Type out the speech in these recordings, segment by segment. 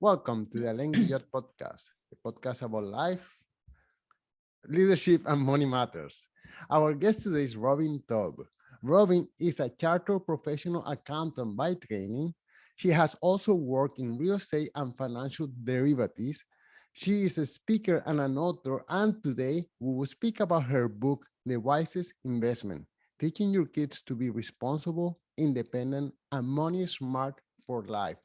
Welcome to the Alen Guillot podcast, a podcast about life, leadership, and money matters. Our guest today is Robin Taub. Robin is a chartered professional accountant by training. She has also worked in real estate and financial derivatives. She is a speaker and an author, and today we will speak about her book, The Wisest Investment, teaching your kids to be responsible, independent, and money smart for life.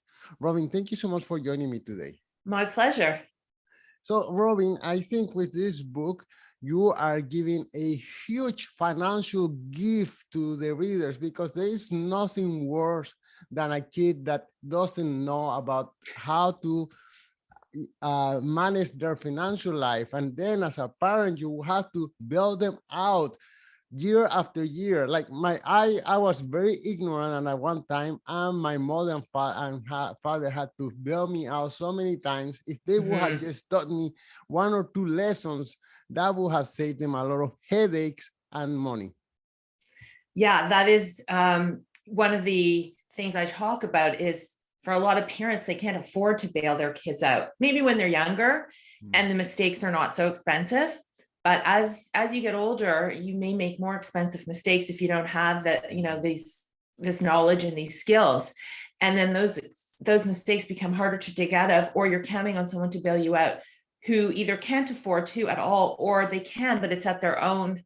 Robin, thank you so much for joining me today. My pleasure. So, Robin, I think with this book, you are giving a huge financial gift to the readers because there is nothing worse than a kid that doesn't know about how to manage their financial life. And then as a parent, you have to build them out year after year. Like I was very ignorant, and at one time, and my mother and father had to bail me out so many times. If they would have just taught me one or two lessons, that would have saved them a lot of headaches and money. Yeah, that is one of the things I talk about is for a lot of parents, they can't afford to bail their kids out. Maybe when they're younger and the mistakes are not so expensive. But as you get older, you may make more expensive mistakes if you don't have this knowledge and these skills. And then those mistakes become harder to dig out of, or you're counting on someone to bail you out who either can't afford to at all, or they can, but it's at their own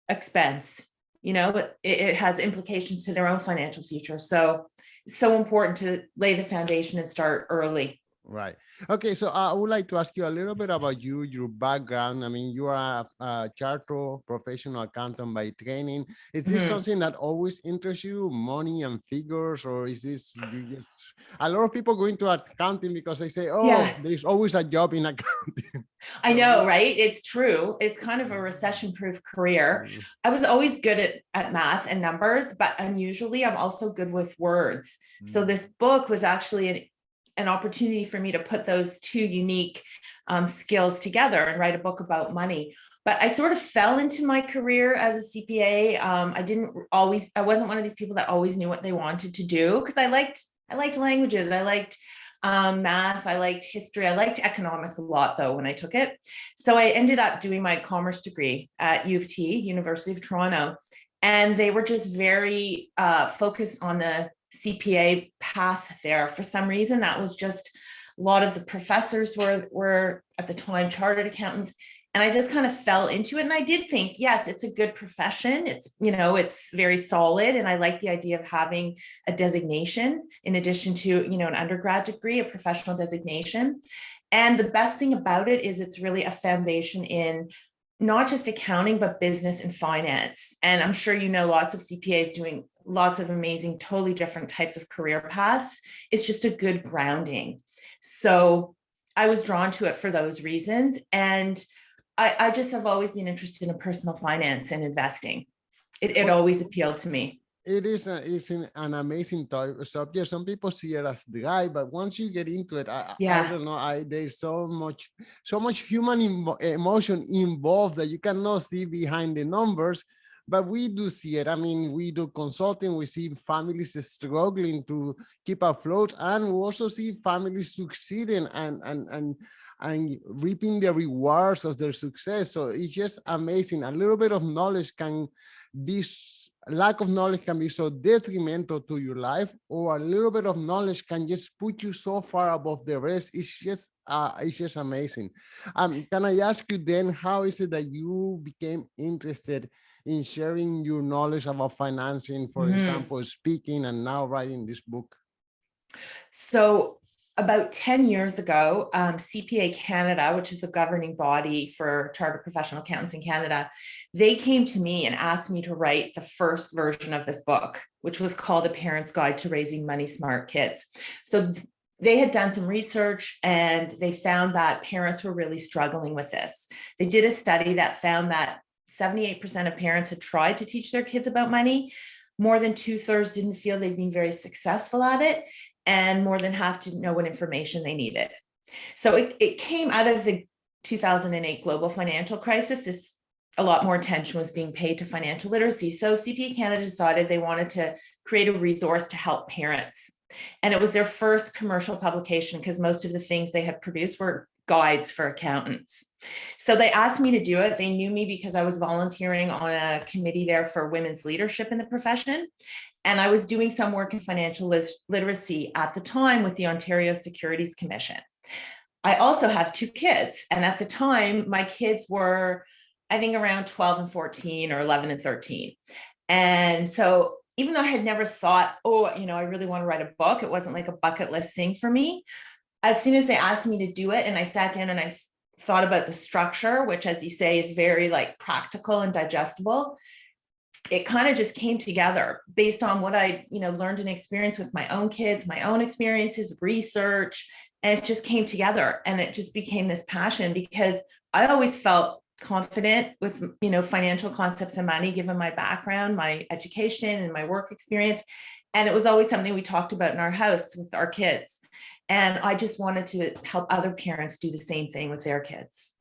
expense. But it has implications to their own financial future. So it's so important to lay the foundation and start early. Right. Okay. So I would like to ask you a little bit about you, your background. I mean, you are a chartered professional accountant by training. Is this something that always interests you, money and figures, or is this you just? A lot of people go into accounting because they say, "Oh, yeah, there's always a job in accounting." I know, right? It's true. It's kind of a recession-proof career. I was always good at math and numbers, but unusually, I'm also good with words. So this book was actually an opportunity for me to put those two unique skills together and write a book about money. But I sort of fell into my career as a CPA. I wasn't one of these people that always knew what they wanted to do, because I liked languages. I liked math. I liked history. I liked economics a lot, though, when I took it. So I ended up doing my commerce degree at U of T, University of Toronto. And they were just very focused on the CPA path there. For some reason, that was just a lot of the professors were at the time chartered accountants. And I just kind of fell into it. And I did think, yes, it's a good profession. It's very solid. And I like the idea of having a designation in addition to, an undergrad degree, a professional designation. And the best thing about it is it's really a foundation in not just accounting, but business and finance. And I'm sure lots of CPAs doing lots of amazing, totally different types of career paths. It's just a good grounding. So I was drawn to it for those reasons. And I just have always been interested in personal finance and investing. It always appealed to me. It's an amazing subject. Some people see it as dry, but once you get into it, I don't know. There's so much human emotion involved that you cannot see behind the numbers. But we do see it. I mean, we do consulting. We see families struggling to keep afloat, and we also see families succeeding and reaping the rewards of their success. So it's just amazing. A little bit of knowledge can be. Lack of knowledge can be so detrimental to your life, or a little bit of knowledge can just put you so far above the rest. It's just amazing. Can I ask you then, how is it that you became interested in sharing your knowledge about financing, for example, speaking and now writing this book? So about 10 years ago, CPA Canada, which is the governing body for chartered professional accountants in Canada, they came to me and asked me to write the first version of this book, which was called A Parent's Guide to Raising Money Smart Kids. So they had done some research and they found that parents were really struggling with this. They did a study that found that 78% of parents had tried to teach their kids about money. More than 2/3 didn't feel they'd been very successful at it. And more than half didn't know what information they needed. So it came out of the 2008 global financial crisis. A lot more attention was being paid to financial literacy. So CPA Canada decided they wanted to create a resource to help parents And it was their first commercial publication because most of the things they had produced were guides for accountants. So they asked me to do it. They knew me because I was volunteering on a committee there for women's leadership in the profession. And I was doing some work in financial literacy at the time with the Ontario Securities Commission. I also have 2 kids. And at the time, my kids were, I think, around 12 and 14 or 11 and 13. And so even though I had never thought, oh, I really want to write a book, it wasn't like a bucket list thing for me. As soon as they asked me to do it and I sat down and I thought about the structure, which, as you say, is very like practical and digestible, it kind of just came together based on what I, learned and experienced with my own kids, my own experiences, research, and it just came together and it just became this passion because I always felt confident with, financial concepts and money, given my background, my education and my work experience. And it was always something we talked about in our house with our kids. And I just wanted to help other parents do the same thing with their kids.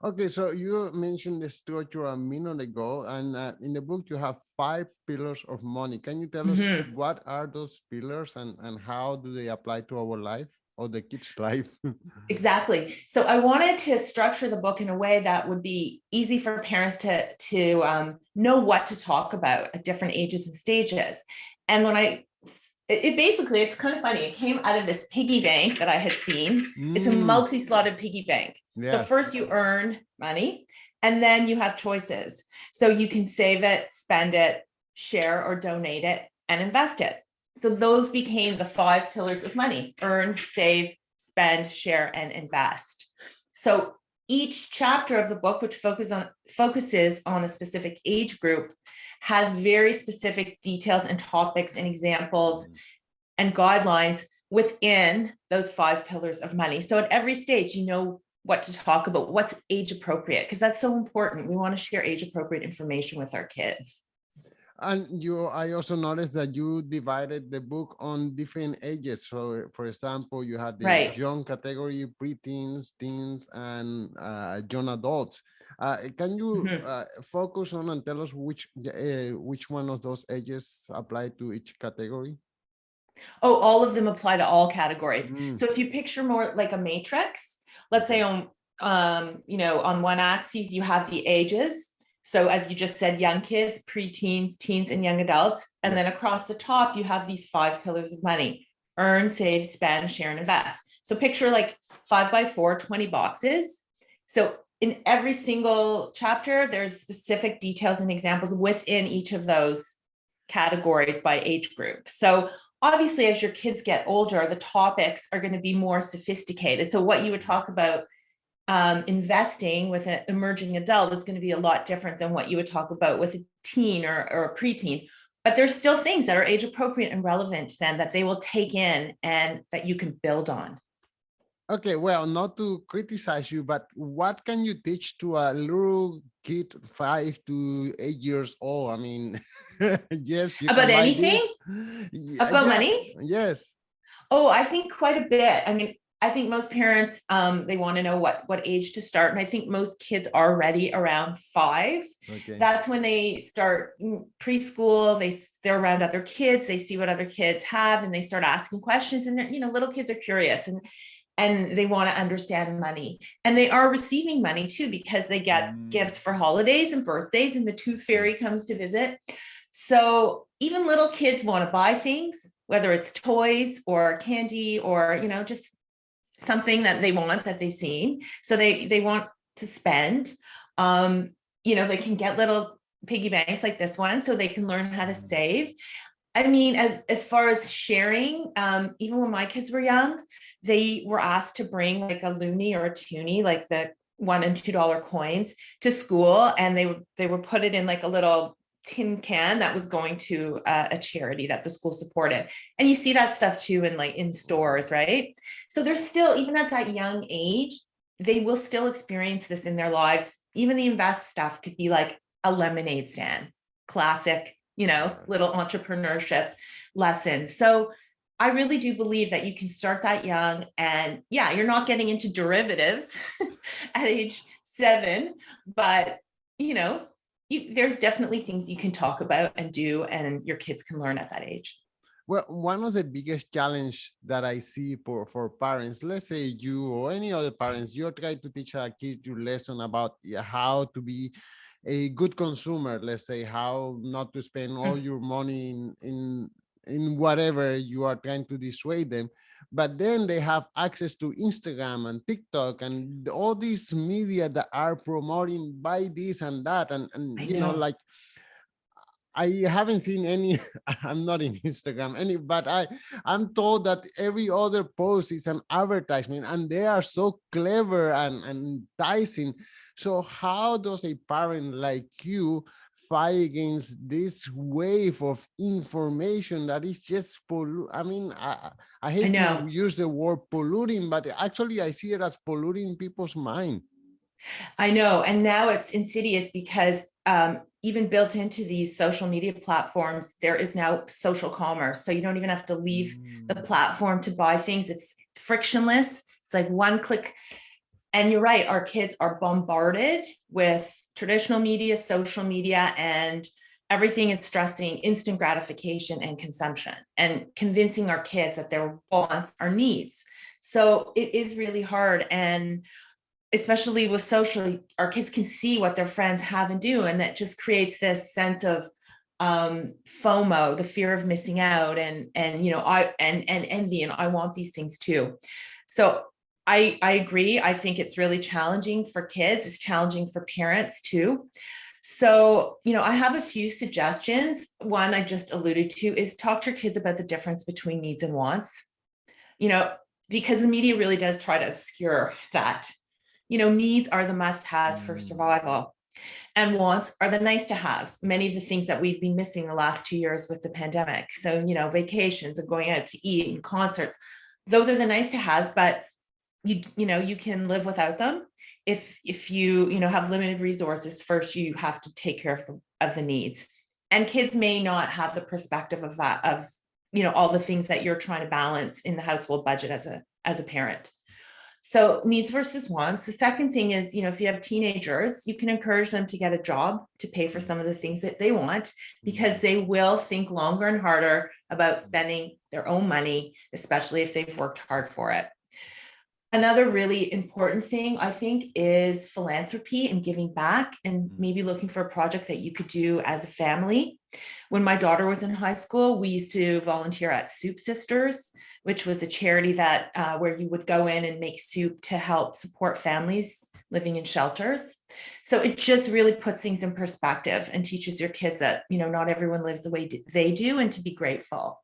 Okay, so you mentioned the structure a minute ago, and in the book you have 5 pillars of money. Can you tell us what are those pillars and how do they apply to our life or the kids' life? Exactly. So I wanted to structure the book in a way that would be easy for parents to know what to talk about at different ages and stages. And when it's kind of funny. It came out of this piggy bank that I had seen. It's a multi-slotted piggy bank. Yes. So first you earn money and then you have choices. So you can save it, spend it, share or donate it, and invest it. So those became the 5 pillars of money: earn, save, spend, share, and invest. So each chapter of the book, which focuses on a specific age group, has very specific details and topics and examples and guidelines within those 5 pillars of money. So at every stage, what to talk about, what's age appropriate, because that's so important. We want to share age appropriate information with our kids. And I also noticed that you divided the book on different ages. So, for example, you had the young category, preteens, teens, and young adults. Can you focus on and tell us which one of those ages apply to each category? Oh, all of them apply to all categories. So if you picture more like a matrix, let's say on one axis you have the ages. So as you just said, young kids, preteens, teens, and young adults. And then across the top, you have these 5 pillars of money: earn, save, spend, share, and invest. So picture like 5 by 4, 20 boxes. So in every single chapter, there's specific details and examples within each of those categories by age group. So obviously, as your kids get older, the topics are going to be more sophisticated. So what you would talk about investing with an emerging adult is going to be a lot different than what you would talk about with a teen or a preteen. But there's still things that are age appropriate and relevant to them that they will take in and that you can build on. Okay, well, not to criticize you, but what can you teach to a little kid 5 to 8 years old? I mean, yes. You about anything? About money? Yes. Oh, I think quite a bit. I mean, I think most parents, they want to know what age to start. And I think most kids are ready around 5. Okay. That's when they start preschool. They're around other kids. They see what other kids have and they start asking questions. And little kids are curious and they want to understand money. And they are receiving money too, because they get gifts for holidays and birthdays and the tooth fairy comes to visit. So even little kids want to buy things, whether it's toys or candy or, just something that they want that they've seen. So they want to spend. They can get little piggy banks like this one so they can learn how to save. I mean, as far as sharing, even when my kids were young, they were asked to bring like a loonie or a toonie, like the $1 and $2 coins, to school, and they would put it in like a little tin can that was going to a charity that the school supported. And you see that stuff too in stores, right? So they're still, even at that young age, they will still experience this in their lives. Even the invest stuff could be like a lemonade stand, classic, little entrepreneurship lesson. So I really do believe that you can start that young, and you're not getting into derivatives at age 7, but there's definitely things you can talk about and do, and your kids can learn at that age. Well, one of the biggest challenge that I see for parents, let's say you or any other parents, you're trying to teach a kid your lesson about how to be a good consumer, let's say how not to spend all your money in whatever you are trying to dissuade them. But then they have access to Instagram and TikTok and all these media that are promoting buy this and that. And I you know, know. like I haven't seen any, I'm not in Instagram, but I'm told that every other post is an advertisement and they are so clever and enticing. So how does a parent like you fight against this wave of information that is just I mean, I I hate to know. use the word polluting, but actually I see it as polluting people's mind. I know. And now it's insidious because even built into these social media platforms, there is now social commerce. So you don't even have to leave the platform to buy things. It's frictionless. It's like one click. And you're right, our kids are bombarded with traditional media, social media, and everything is stressing instant gratification and consumption and convincing our kids that their wants are needs. So it is really hard. And especially with social, our kids can see what their friends have and do, and that just creates this sense of FOMO, the fear of missing out, and envy, and I want these things too. So I agree. I think it's really challenging for kids. It's challenging for parents too. So, I have a few suggestions. One I just alluded to is talk to your kids about the difference between needs and wants, because the media really does try to obscure that. Needs are the must-haves for survival, and wants are the nice-to-haves. Many of the things that we've been missing the last 2 years with the pandemic. So, vacations and going out to eat and concerts, those are the nice-to-haves, but you can live without them. If you have limited resources, first you have to take care of the needs. And kids may not have the perspective of that, of all the things that you're trying to balance in the household budget as a parent. So needs versus wants. The second thing is, if you have teenagers, you can encourage them to get a job to pay for some of the things that they want, because they will think longer and harder about spending their own money, especially if they've worked hard for it. Another really important thing, I think, is philanthropy and giving back, and maybe looking for a project that you could do as a family. When my daughter was in high school, we used to volunteer at Soup Sisters, which was a charity that where you would go in and make soup to help support families living in shelters. So it just really puts things in perspective and teaches your kids that, not everyone lives the way they do, and to be grateful.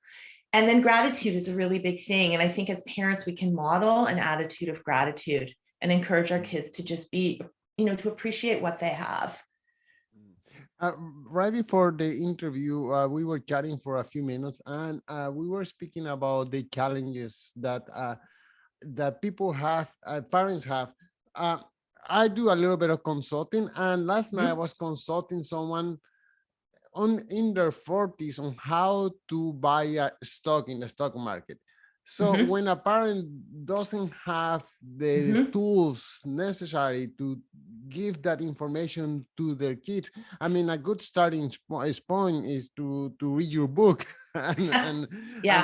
And then gratitude is a really big thing. And I think as parents, we can model an attitude of gratitude and encourage our kids to just be, to appreciate what they have. Right before the interview, we were chatting for a few minutes, and we were speaking about the challenges that people have, parents have. I do a little bit of consulting, and last night I was consulting someone in their 40s on how to buy a stock in the stock market. So when a parent doesn't have the tools necessary to give that information to their kids, I mean, a good starting point is to read your book and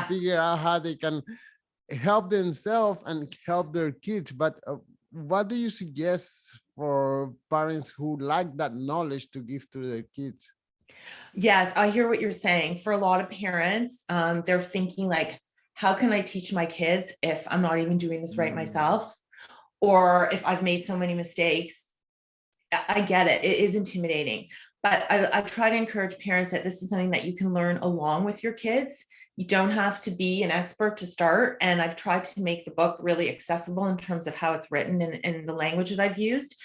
figure out how they can help themselves and help their kids. But what do you suggest for parents who lack that knowledge to give to their kids? Yes, I hear what you're saying. For a lot of parents, they're thinking like, how can I teach my kids if I'm not even doing this right myself? Or if I've made so many mistakes? I get it. It is intimidating. But I try to encourage parents that this is something that you can learn along with your kids. You don't have to be an expert to start. And I've tried to make the book really accessible in terms of how it's written and the language that I've used.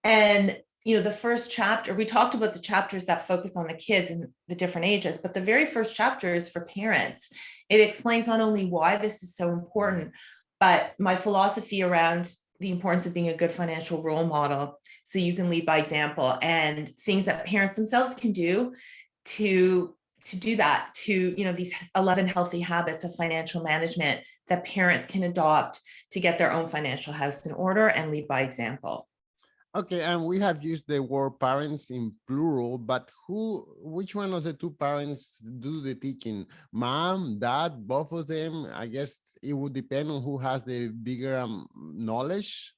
And the first chapter, we talked about the chapters that focus on the kids and the different ages, but the very first chapter is for parents. It explains not only why this is so important, but my philosophy around the importance of being a good financial role model, so you can lead by example, and things that parents themselves can do to do that, to these 11 healthy habits of financial management that parents can adopt to get their own financial house in order and lead by example. Okay, and we have used the word parents in plural, but which one of the two parents do the teaching? Mom, dad, both of them? I guess it would depend on who has the bigger knowledge.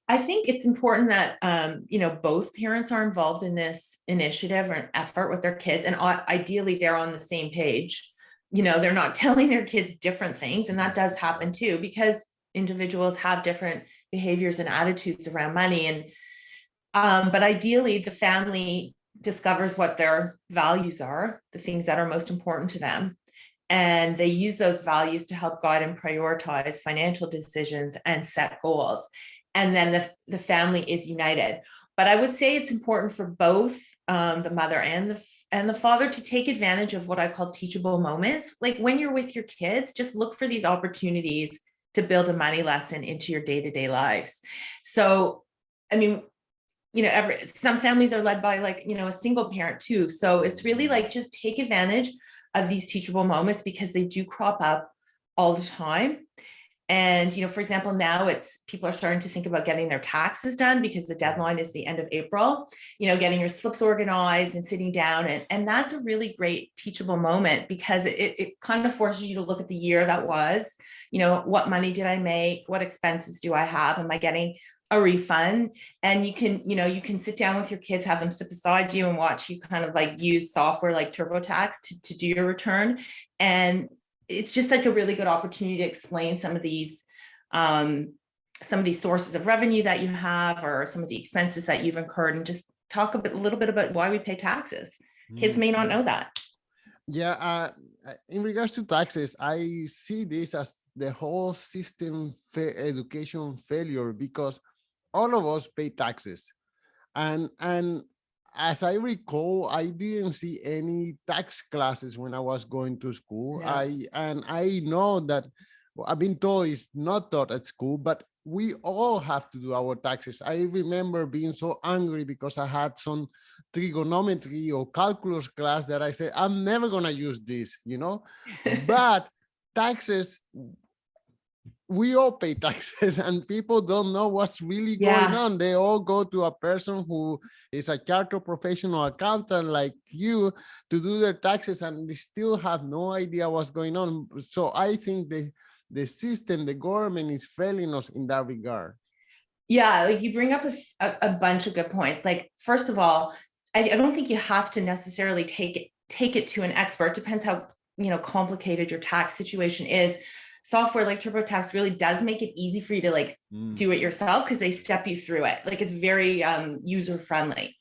I think it's important that both parents are involved in this initiative or effort with their kids, and ideally they're on the same page. They're not telling their kids different things, and that does happen too, because individuals have different behaviors and attitudes around money. And but ideally the family discovers what their values are, the things that are most important to them, and they use those values to help guide and prioritize financial decisions and set goals. And then the family is united. But I would say it's important for both the mother and the father to take advantage of what I call teachable moments. Like when you're with your kids, just look for these opportunities to build a money lesson into your day-to-day lives. So, I mean, some families are led by a single parent too. So it's really like, just take advantage of these teachable moments, because they do crop up all the time. And, for example, now people are starting to think about getting their taxes done, because the deadline is the end of April, getting your slips organized and sitting down. And that's a really great teachable moment, because it kind of forces you to look at the year that was, what money did I make? What expenses do I have? Am I getting a refund? And you can sit down with your kids, have them sit beside you and watch you kind of like use software like TurboTax to do your return. And it's just like a really good opportunity to explain some of these sources of revenue that you have, or some of the expenses that you've incurred, and just talk a little bit about why we pay taxes. Kids may not know that. Yeah, in regards to taxes, I see this as the whole system education failure, because all of us pay taxes. And as I recall, I didn't see any tax classes when I was going to school. Yeah. I know that I've been told it's not taught at school, but we all have to do our taxes. I remember being so angry because I had some trigonometry or calculus class that I said, I'm never going to use this, but taxes, we all pay taxes, and people don't know what's really going on. They all go to a person who is a chartered professional accountant like you to do their taxes, and they still have no idea what's going on. So I think the system, the government is failing us in that regard. Yeah, like you bring up a bunch of good points. Like, first of all, I don't think you have to necessarily take it to an expert. Depends how complicated your tax situation is. Software like TurboTax really does make it easy for you to do it yourself, because they step you through it. Like, it's very user friendly.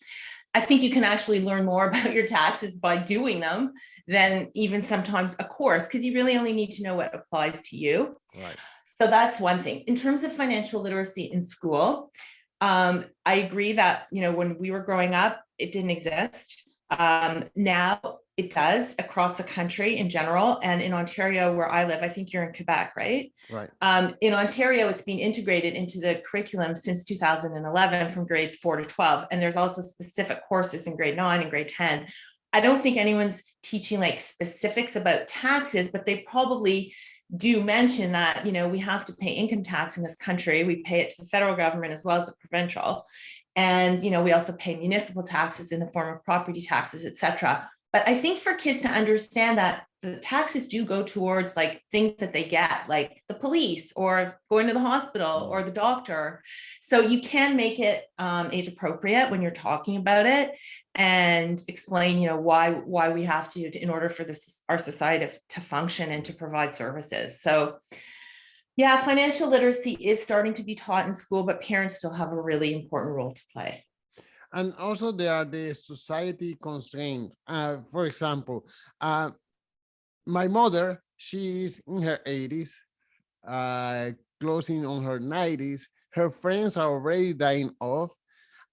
I think you can actually learn more about your taxes by doing them than even sometimes a course, because you really only need to know what applies to you. Right. So that's one thing. In terms of financial literacy in school, I agree that, when we were growing up, it didn't exist. Now it does across the country in general. And in Ontario, where I live, I think you're in Quebec, right? Right. In Ontario, it's been integrated into the curriculum since 2011 from grades 4 to 12. And there's also specific courses in grade 9 and grade 10. I don't think anyone's teaching like specifics about taxes, but they probably do mention that, we have to pay income tax in this country. We pay it to the federal government as well as the provincial. And, we also pay municipal taxes in the form of property taxes, et cetera. But I think for kids to understand that the taxes do go towards like things that they get, like the police or going to the hospital or the doctor. So you can make it age appropriate when you're talking about it, and explain, why we have to in order for our society to function and to provide services. So yeah, financial literacy is starting to be taught in school, but parents still have a really important role to play. And also there are the society constraints. For example, my mother, she is in her 80s, closing on her 90s. Her friends are already dying off.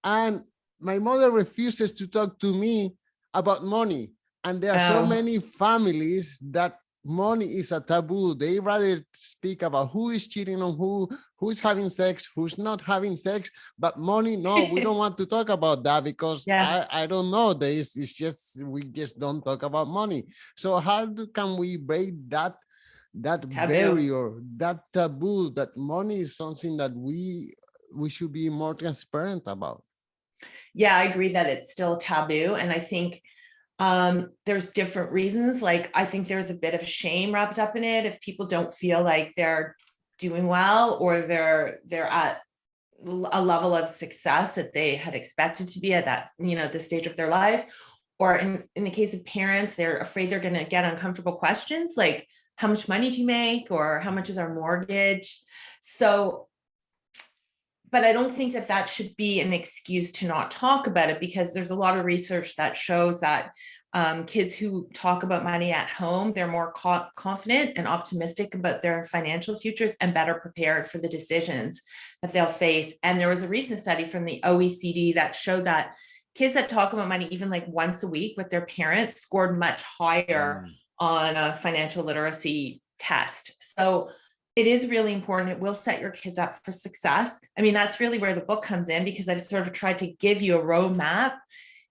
And my mother refuses to talk to me about money. And there are so many families that money is a taboo. They rather speak about who is cheating on who is having sex, who's not having sex, but money, no, we don't want to talk about that, because I don't know. It's just, we just don't talk about money. So how can we break that barrier, that taboo, that money is something that we we should be more transparent about. Yeah, I agree that it's still taboo. And I think there's different reasons. Like, I think there's a bit of shame wrapped up in it if people don't feel like they're doing well, or they're at a level of success that they had expected to be at that, this stage of their life. Or in the case of parents, they're afraid they're going to get uncomfortable questions like, how much money do you make? Or how much is our mortgage? So, but I don't think that should be an excuse to not talk about it, because there's a lot of research that shows that kids who talk about money at home, they're more confident and optimistic about their financial futures and better prepared for the decisions that they'll face. And there was a recent study from the OECD that showed that kids that talk about money even like once a week with their parents scored much higher on a financial literacy test. So it is really important. It will set your kids up for success. I mean, that's really where the book comes in, because I've sort of tried to give you a roadmap.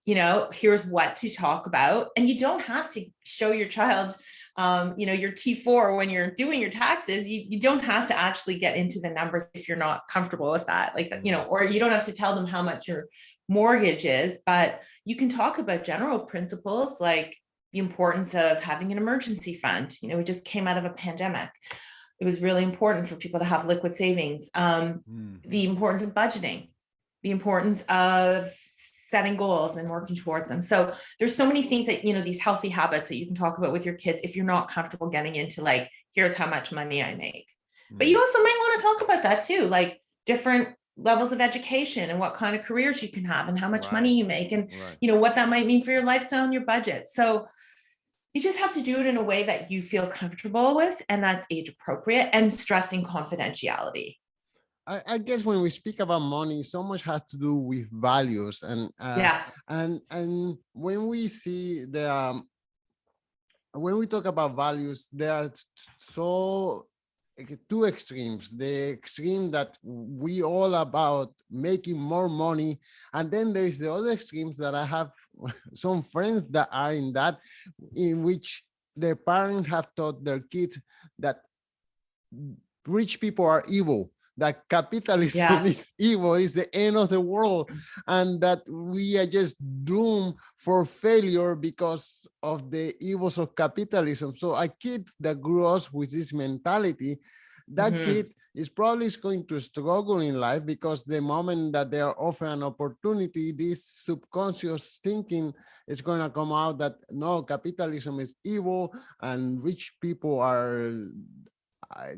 Here's what to talk about. And you don't have to show your child, your T4 when you're doing your taxes. You don't have to actually get into the numbers if you're not comfortable with that. Or you don't have to tell them how much your mortgage is, but you can talk about general principles like the importance of having an emergency fund. We just came out of a pandemic. It was really important for people to have liquid savings. The importance of budgeting, the importance of setting goals and working towards them. So there's so many things that, these healthy habits that you can talk about with your kids if you're not comfortable getting into like, here's how much money I make. But you also might want to talk about that too, like different levels of education and what kind of careers you can have and how much money you make and, what that might mean for your lifestyle and your budget. So you just have to do it in a way that you feel comfortable with, and that's age appropriate, and stressing confidentiality. I guess when we speak about money, so much has to do with values, and and when we see when we talk about values, there are two extremes. The extreme that we all about making more money, and then there is the other extremes that I have some friends that are in which their parents have taught their kids that rich people are evil, that capitalism is evil, is the end of the world, and that we are just doomed for failure because of the evils of capitalism. So a kid that grew up with this mentality, that kid is probably going to struggle in life, because the moment that they are offered an opportunity, this subconscious thinking is going to come out that no, capitalism is evil and rich people are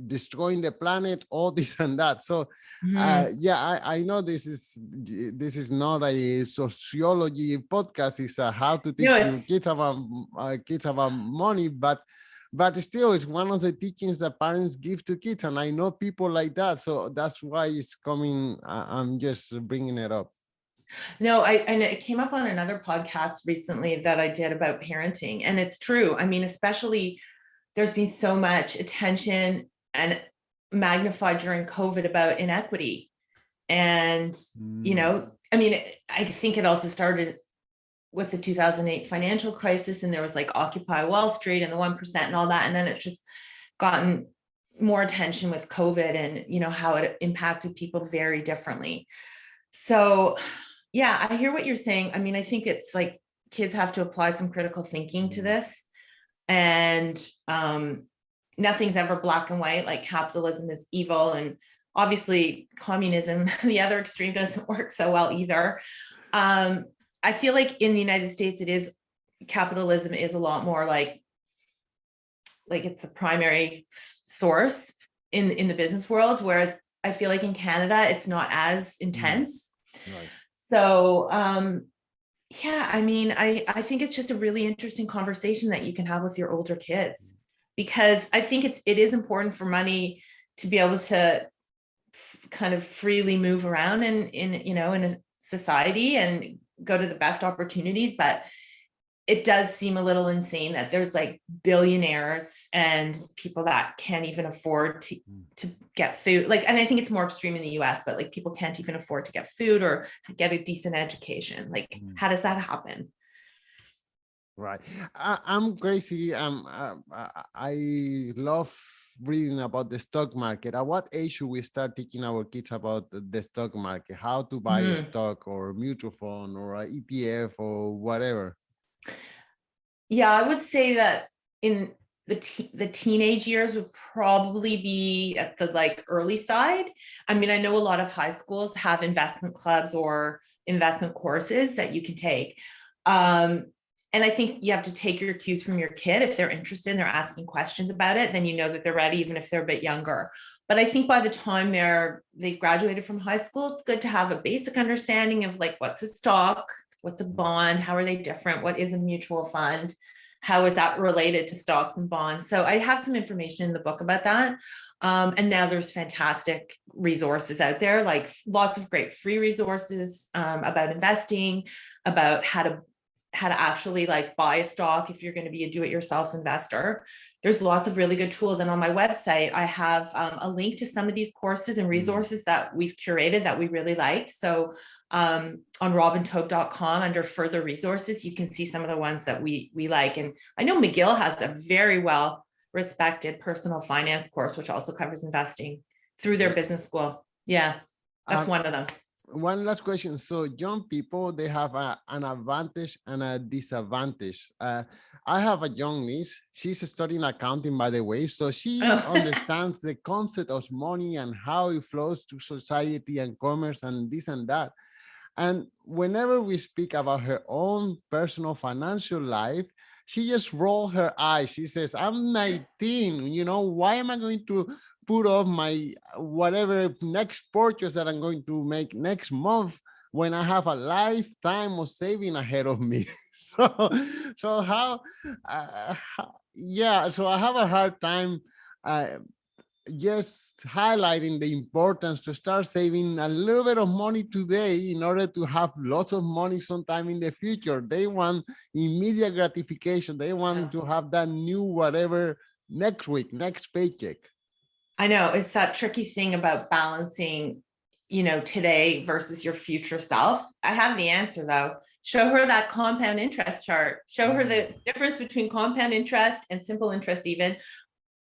destroying the planet, all this and that. So I know this is not a sociology podcast. It's how to teach your kids about money, but still it's one of the teachings that parents give to kids, and I know people like that, so that's why it's coming. I'm just bringing it up. No, and it came up on another podcast recently that I did about parenting, and it's true. I mean, especially there's been so much attention and magnified during COVID about inequity. And, I mean, I think it also started with the 2008 financial crisis, and there was like Occupy Wall Street and the 1% and all that. And then it's just gotten more attention with COVID and, how it impacted people very differently. So, I hear what you're saying. I mean, I think it's like kids have to apply some critical thinking to this. And nothing's ever black and white, like capitalism is evil. And obviously communism, the other extreme, doesn't work so well either. I feel like in the United States, capitalism is a lot more like it's the primary source in the business world. Whereas I feel like in Canada, it's not as intense. Right. So, I mean, I think it's just a really interesting conversation that you can have with your older kids, because I think it is important for money to be able to kind of freely move around in a society and go to the best opportunities. But it does seem a little insane that there's like billionaires and people that can't even afford to get food. And I think it's more extreme in the US, but like people can't even afford to get food or get a decent education. Like, how does that happen? Right. I'm crazy. I love reading about the stock market. At what age should we start teaching our kids about the stock market, how to buy a stock or mutual fund or an ETF or whatever? Yeah, I would say that in the teenage years would probably be at the like early side. I mean, I know a lot of high schools have investment clubs or investment courses that you can take. And I think you have to take your cues from your kid. If they're interested and they're asking questions about it, then you know that they're ready, even if they're a bit younger. But I think by the time they've graduated from high school, it's good to have a basic understanding of like, what's a stock, what's a bond, how are they different, what is a mutual fund, how is that related to stocks and bonds. So I have some information in the book about that. And now there's fantastic resources out there, like lots of great free resources about investing, about how to actually like buy a stock if you're going to be a do-it-yourself investor. There's lots of really good tools. And on my website, I have a link to some of these courses and resources that we've curated that we really like. So on robintaub.com, under further resources, you can see some of the ones that we like. And I know McGill has a very well respected personal finance course, which also covers investing through their business school. Yeah, that's one of them. One last question. So young people, they have an advantage and a disadvantage. I have a young niece. She's studying accounting, by the way. So she understands the concept of money and how it flows to society and commerce and this and that. And whenever we speak about her own personal financial life, she just rolls her eyes. She says, I'm 19, why am I going to put off my whatever next purchase that I'm going to make next month when I have a lifetime of saving ahead of me? So how, so I have a hard time just highlighting the importance to start saving a little bit of money today in order to have lots of money sometime in the future. They want immediate gratification. They want to have that new whatever next week, next paycheck. I know it's that tricky thing about balancing, today versus your future self. I have the answer though. Show her that compound interest chart. Show her the difference between compound interest and simple interest even.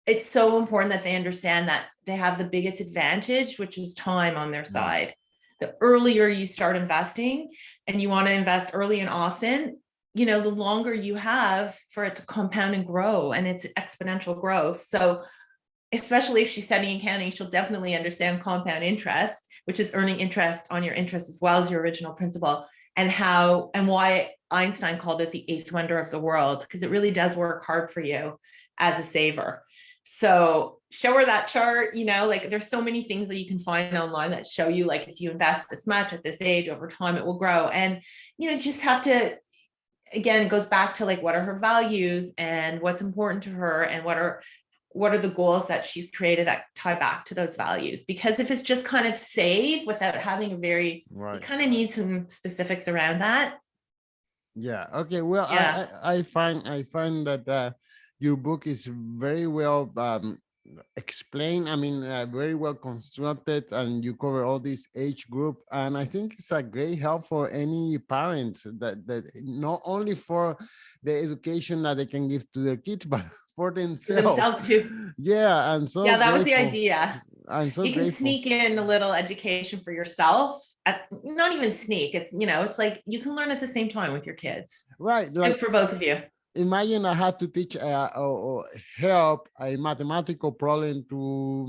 It's so important that they understand that they have the biggest advantage, which is time on their side. The earlier you start investing, and you want to invest early and often, the longer you have for it to compound and grow, and it's exponential growth. So especially if she's studying accounting, she'll definitely understand compound interest, which is earning interest on your interest as well as your original principal, and why Einstein called it the eighth wonder of the world, because it really does work hard for you as a saver. So show her that chart, like there's so many things that you can find online that show you, like, if you invest this much at this age, over time, it will grow. And, just have to, again, it goes back to like, what are her values and what's important to her, and what are the goals that she's created that tie back to those values? Because if it's just kind of save without having you kind of need some specifics around that. Yeah. Okay. Well, yeah. I find that your book is very well explained. I mean, very well constructed, and you cover all this age group. And I think it's a great help for any parents that not only for the education that they can give to their kids, but for themselves too. Yeah. And so that was the idea. I'm so you can grateful. Sneak in a little education for yourself. Not even sneak. It's, it's like you can learn at the same time with your kids. Right. Like, for both of you. Imagine I have to teach or help a mathematical problem to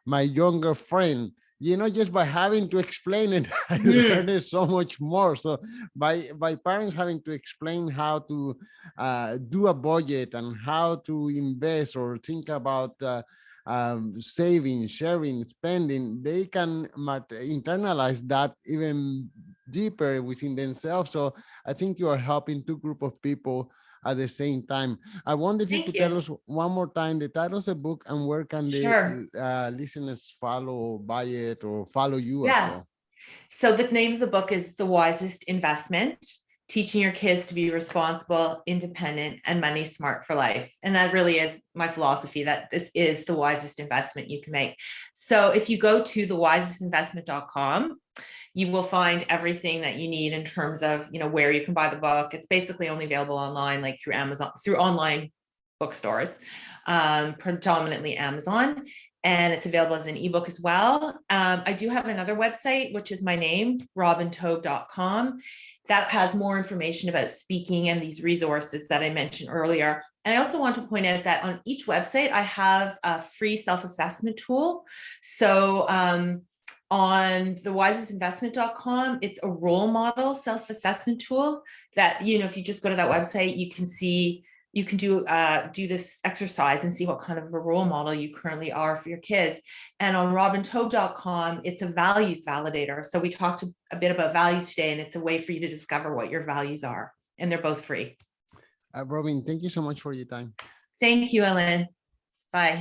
my younger friend. Just by having to explain it, I learned so much more. So by parents having to explain how to do a budget and how to invest or think about saving, sharing, spending, they can internalize that even deeper within themselves. So I think you are helping two groups of people at the same time. I wonder if you could tell us one more time the title of the book and where can the listeners follow, buy it, or follow you as well. So the name of the book is The Wisest Investment: Teaching Your Kids to Be Responsible, Independent, and Money Smart for Life. And that really is my philosophy, that this is the wisest investment you can make. So if you go to thewisestinvestment.com, you will find everything that you need in terms of, where you can buy the book. It's basically only available online, like through Amazon, through online bookstores, predominantly Amazon, and it's available as an ebook as well. I do have another website, which is my name, robintaub.com. That has more information about speaking and these resources that I mentioned earlier. And I also want to point out that on each website, I have a free self-assessment tool. So on the wisestinvestment.com, it's a role model self-assessment tool that, if you just go to that website, you can see, you can do this exercise and see what kind of a role model you currently are for your kids. And on robintaub.com, it's a values validator. So we talked a bit about values today, and it's a way for you to discover what your values are. And they're both free. Robin, thank you so much for your time. Thank you, Ellen. Bye.